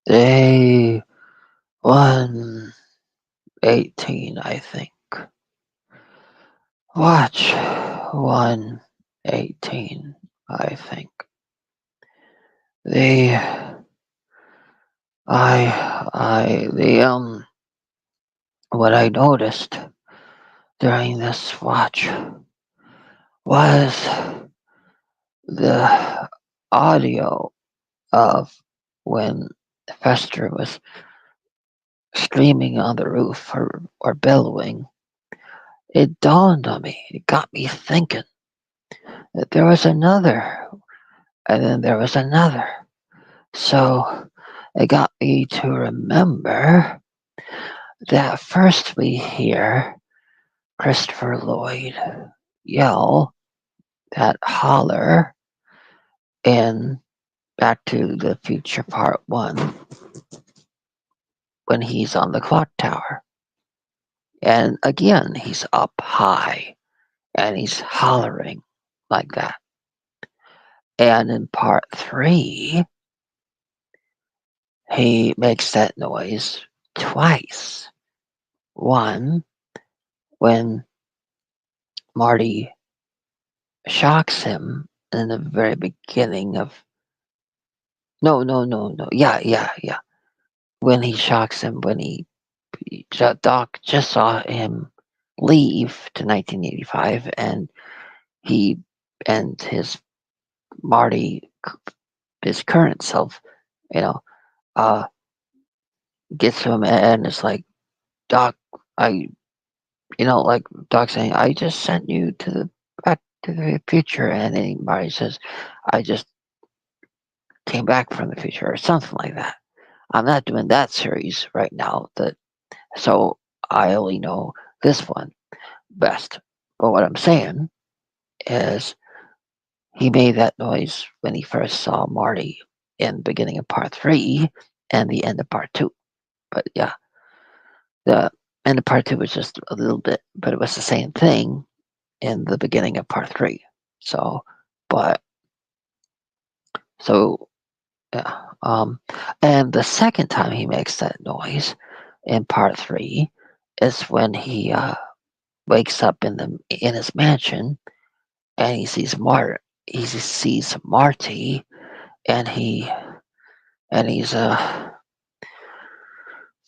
Day 118, I think. Watch 118, I think. The the what I noticed during this watch was the audio of when Fester was screaming on the roof or bellowing. It dawned on me. It got me thinking that there was another, and then there was another. So it got me to remember that first we hear Christopher Lloyd yell that holler in Back to the Future Part 1 when he's on the clock tower. And again, he's up high and he's hollering like that. And in Part 3, he makes that noise twice. One, when Marty shocks him in the very beginning of. No, no, no, no. Yeah, yeah, yeah. When he shocks him, Doc just saw him leave to 1985, and he and his Marty, his current self, you know, uh, gets to him and it's like, Doc, I, like Doc saying, I just sent you to the Back to the Future, and then Marty says, I just came back from the future, or something like that. I'm not doing that series right now, so I only know this one best. But what I'm saying is he made that noise when he first saw Marty in the beginning of Part 3 and the end of Part 2. But yeah, the end of Part 2 was just a little bit, but it was the same thing in the beginning of Part 3. So, but, so, yeah. And the second time he makes that noise in Part 3 is when he wakes up in his mansion and he sees Marty, and he's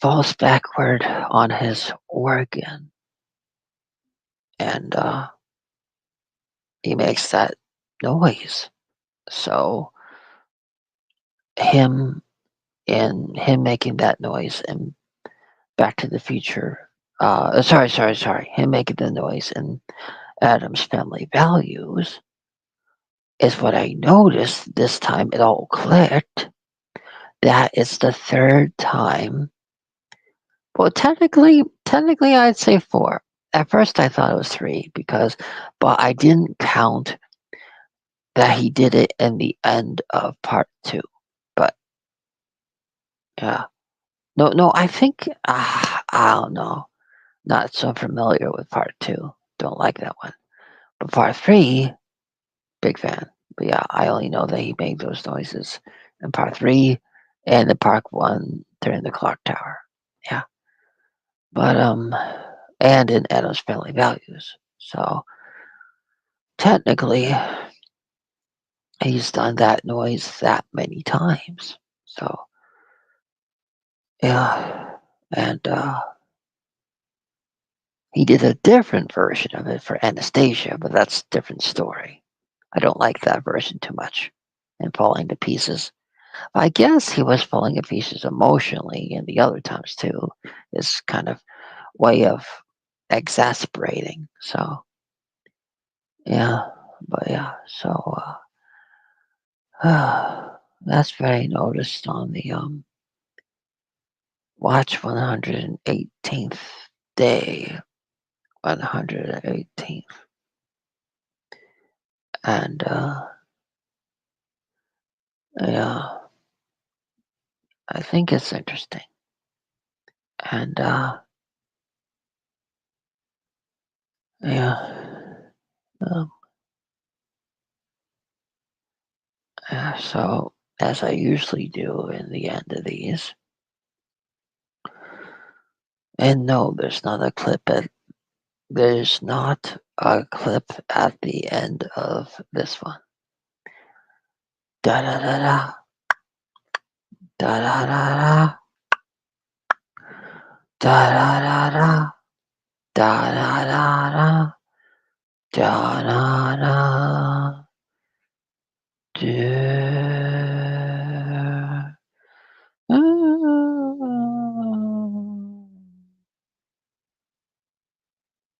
falls backward on his organ, and he makes that noise. So him him making that noise in Back to the Future. Sorry. Him making the noise in Adam's Family Values is what I noticed this time. It all clicked. That is the third time. Well, technically, I'd say four. At first, I thought it was three but I didn't count that he did it in the end of part two. But yeah, no, I think I don't know. Not so familiar with part two. Don't like that one. But part three, big fan. But yeah, I only know that he made those noises in part three and in part one during the clock tower. Yeah, but and in Adam's Family Values. So technically, he's done that noise that many times. So yeah, and he did a different version of it for Anastasia, but that's a different story. I don't like that version too much. And falling to pieces. I guess he was falling to pieces emotionally in the other times too. His kind of way of exasperating. So yeah, but yeah, so that's very noticed on the watch 118th day, 118th, and yeah, I think it's interesting, and yeah, um, so as I usually do in the end of these. And no, there's not a clip at the end of this one. Da da da da da da da da da da da da da da da da da da.